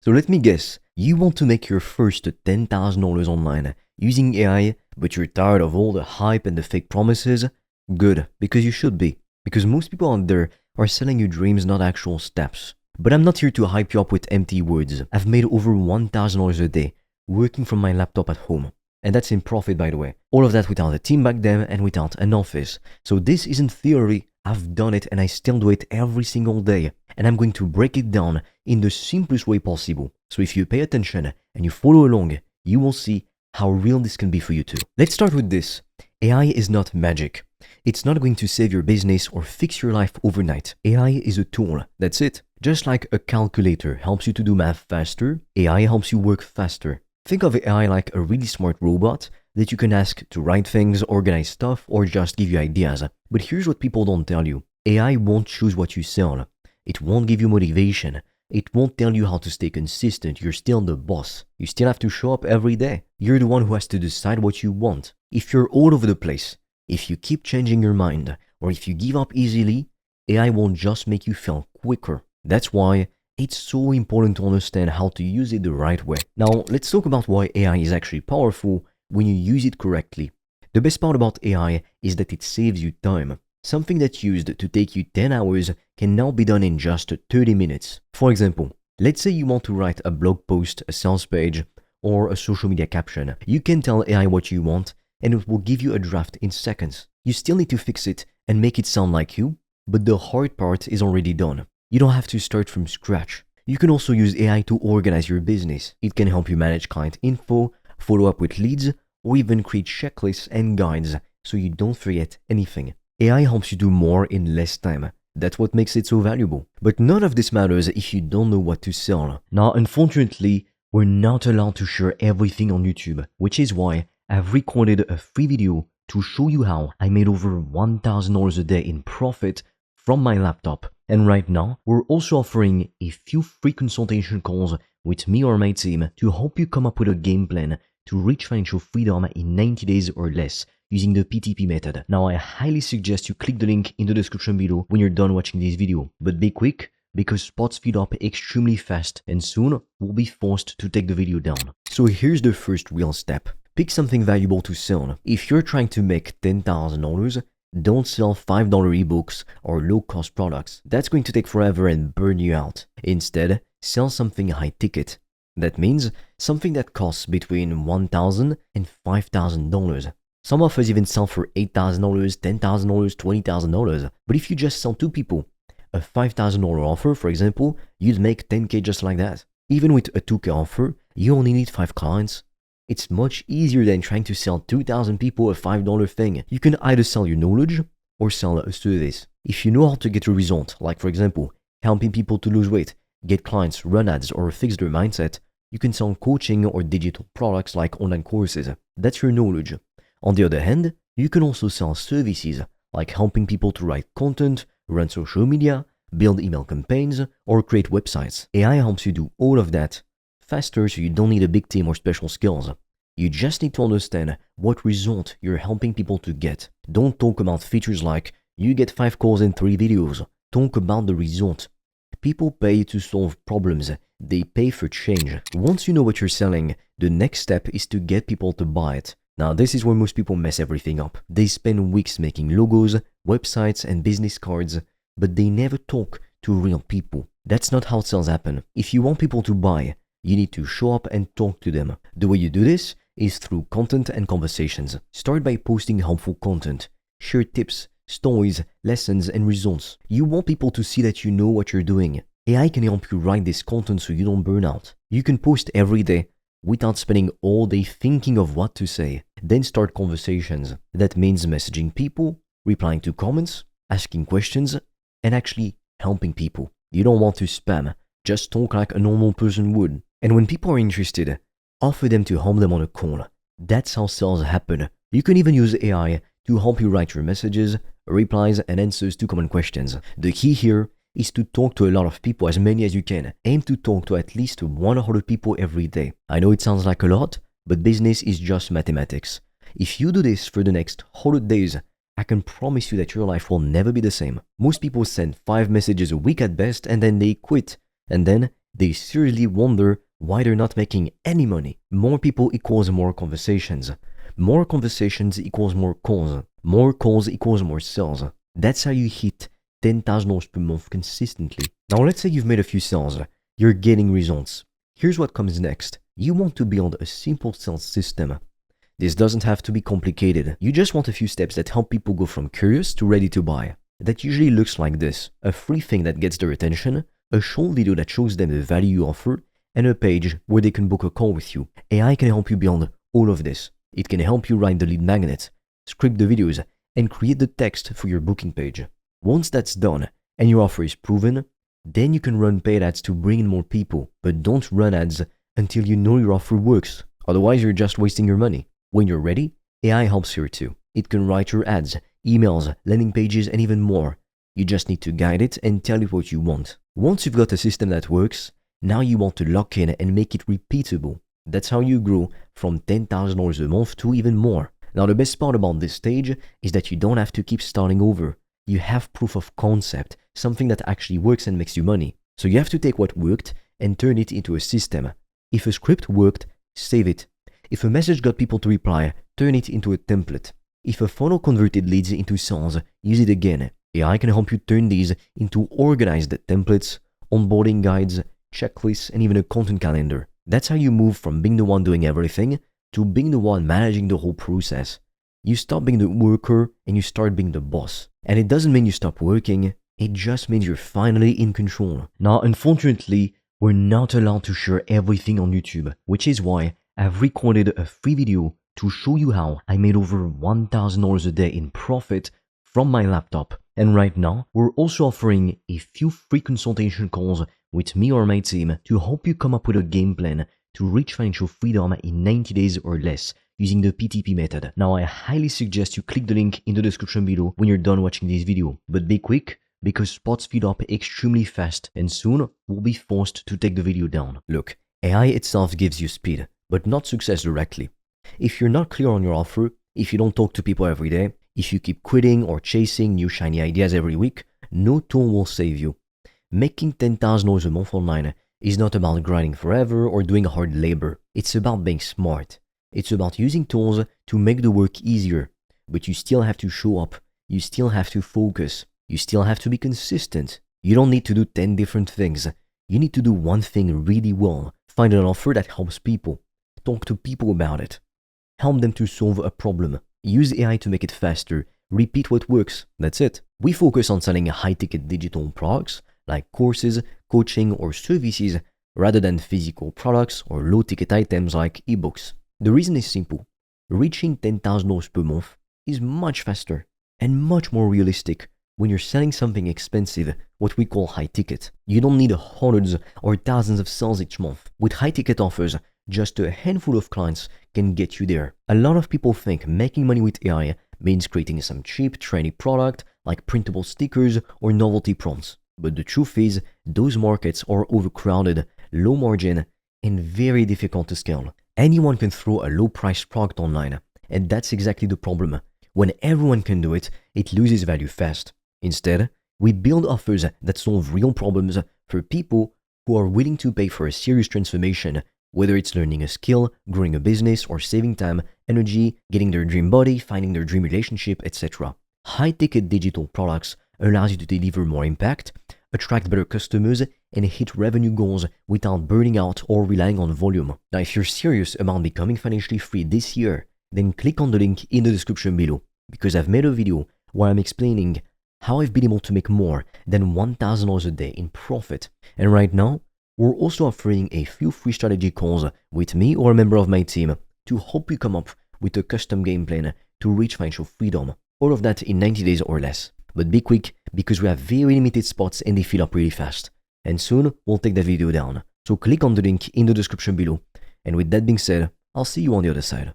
So let me guess, you want to make your first $10,000 online using AI, but you're tired of all the hype and the fake promises? Good, because you should be. Because most people out there are selling you dreams, not actual steps. But I'm not here to hype you up with empty words. I've made over $1,000 a day working from my laptop at home. And that's in profit, by the way. All of that without a team back then and without an office. So this isn't theory. I've done it and I still do it every single day. And I'm going to break it down in the simplest way possible. So if you pay attention and you follow along, you will see how real this can be for you too. Let's start with this. AI is not magic. It's not going to save your business or fix your life overnight. AI is a tool. That's it. Just like a calculator helps you to do math faster, AI helps you work faster. Think of AI like a really smart robot that you can ask to write things, organize stuff, or just give you ideas. But here's what people don't tell you. AI won't choose what you sell. It won't give you motivation. It won't tell you how to stay consistent. You're still the boss. You still have to show up every day. You're the one who has to decide what you want. If you're all over the place, if you keep changing your mind, or if you give up easily, AI won't just make you feel quicker. That's why it's so important to understand how to use it the right way. Now, let's talk about why AI is actually powerful when you use it correctly. The best part about AI is that it saves you time. Something that used to take you 10 hours can now be done in just 30 minutes. For example, let's say you want to write a blog post, a sales page, or a social media caption. You can tell AI what you want, and it will give you a draft in seconds. You still need to fix it and make it sound like you, but the hard part is already done. You don't have to start from scratch. You can also use AI to organize your business. It can help you manage client info, follow up with leads, or even create checklists and guides so you don't forget anything. AI helps you do more in less time. That's what makes it so valuable. But none of this matters if you don't know what to sell. Now, unfortunately, we're not allowed to share everything on YouTube, which is why I've recorded a free video to show you how I made over $1,000 a day in profit from my laptop. And right now, we're also offering a few free consultation calls with me or my team to help you come up with a game plan to reach financial freedom in 90 days or less using the PTP method. Now, I highly suggest you click the link in the description below when you're done watching this video. But be quick, because spots fill up extremely fast and soon we'll be forced to take the video down. So here's the first real step. Pick something valuable to sell. If you're trying to make $10,000, don't sell $5 ebooks or low-cost products. That's going to take forever and burn you out. Instead, sell something high ticket. That means something that costs between $1,000 and $5,000. Some offers even sell for $8,000, $10,000, $20,000. But if you just sell 2 people, a $5,000 offer, for example, you'd make $10K just like that. Even with a $2K offer, you only need 5 clients. It's much easier than trying to sell 2,000 people a $5 thing. You can either sell your knowledge or sell a service. If you know how to get a result, like for example, helping people to lose weight, get clients, run ads, or fix their mindset, you can sell coaching or digital products like online courses. That's your knowledge. On the other hand, you can also sell services like helping people to write content, run social media, build email campaigns, or create websites. AI helps you do all of that faster, so you don't need a big team or special skills. You just need to understand what result you're helping people to get. Don't talk about features like you get 5 calls in 3 videos. Talk about the result. People pay to solve problems. They pay for change. Once you know what you're selling, the next step is to get people to buy it. Now, this is where most people mess everything up. They spend weeks making logos, websites, and business cards, but they never talk to real people. That's not how sales happen. If you want people to buy, you need to show up and talk to them. The way you do this is through content and conversations. Start by posting helpful content. Share tips, stories, lessons, and results. You want people to see that you know what you're doing. AI can help you write this content so you don't burn out. You can post every day without spending all day thinking of what to say. Then start conversations. That means messaging people, replying to comments, asking questions, and actually helping people. You don't want to spam. Just talk like a normal person would. And when people are interested, offer them to help them on a call. That's how sales happen. You can even use AI to help you write your messages, replies, and answers to common questions. The key here is to talk to a lot of people, as many as you can. Aim to talk to at least 100 people every day. I know it sounds like a lot, but business is just mathematics. If you do this for the next 100 days, I can promise you that your life will never be the same. Most people send 5 messages a week at best and then they quit. And then they seriously wonder why they're not making any money. More people equals more conversations. More conversations equals more calls. More calls equals more sales. That's how you hit $10,000 per month consistently. Now let's say you've made a few sales. You're getting results. Here's what comes next. You want to build a simple sales system. This doesn't have to be complicated. You just want a few steps that help people go from curious to ready to buy. That usually looks like this. A free thing that gets their attention, a short video that shows them the value you offer, and a page where they can book a call with you. AI can help you build all of this. It can help you write the lead magnet, script the videos, and create the text for your booking page. Once that's done and your offer is proven, then you can run paid ads to bring in more people, but don't run ads until you know your offer works. Otherwise, you're just wasting your money. When you're ready, AI helps here too. It can write your ads, emails, landing pages, and even more. You just need to guide it and tell it what you want. Once you've got a system that works, now you want to lock in and make it repeatable. That's how you grow from $10,000 a month to even more. Now the best part about this stage is that you don't have to keep starting over. You have proof of concept, something that actually works and makes you money. So you have to take what worked and turn it into a system. If a script worked, save it. If a message got people to reply, turn it into a template. If a funnel converted leads into sales, use it again. AI can help you turn these into organized templates, onboarding guides, checklists, and even a content calendar. That's how you move from being the one doing everything to being the one managing the whole process. You stop being the worker and you start being the boss. And it doesn't mean you stop working, it just means you're finally in control. Now, unfortunately, we're not allowed to share everything on YouTube, which is why I've recorded a free video to show you how I made over $1,000 a day in profit from my laptop. And right now, we're also offering a few free consultation calls with me or my team to help you come up with a game plan to reach financial freedom in 90 days or less using the PTP method. Now, I highly suggest you click the link in the description below when you're done watching this video. But be quick, because spots fill up extremely fast and soon we'll be forced to take the video down. Look, AI itself gives you speed, but not success directly. If you're not clear on your offer, if you don't talk to people every day, if you keep quitting or chasing new shiny ideas every week, no tool will save you. Making $10,000 a month online is not about grinding forever or doing hard labor. It's about being smart. It's about using tools to make the work easier, but you still have to show up. You still have to focus. You still have to be consistent. You don't need to do 10 different things. You need to do one thing really well. Find an offer that helps people. Talk to people about it. Help them to solve a problem. Use AI to make it faster. Repeat what works. That's it. We focus on selling high-ticket digital products like courses, coaching, or services rather than physical products or low-ticket items like ebooks. The reason is simple. Reaching $10,000 per month is much faster and much more realistic when you're selling something expensive, what we call high-ticket. You don't need hundreds or thousands of sales each month. With high-ticket offers, just a handful of clients can get you there. A lot of people think making money with AI means creating some cheap, trendy product like printable stickers or novelty prompts. But the truth is, those markets are overcrowded, low margin, and very difficult to scale. Anyone can throw a low-priced product online, and that's exactly the problem. When everyone can do it, it loses value fast. Instead, we build offers that solve real problems for people who are willing to pay for a serious transformation, whether it's learning a skill, growing a business, or saving time, energy, getting their dream body, finding their dream relationship, etc. High-ticket digital products allows you to deliver more impact, attract better customers, and hit revenue goals without burning out or relying on volume. Now, if you're serious about becoming financially free this year, then click on the link in the description below, because I've made a video where I'm explaining how I've been able to make more than $1,000 a day in profit. And right now, we're also offering a few free strategy calls with me or a member of my team to help you come up with a custom game plan to reach financial freedom. All of that in 90 days or less. But be quick, because we have very limited spots and they fill up really fast. And soon, we'll take that video down. So click on the link in the description below. And with that being said, I'll see you on the other side.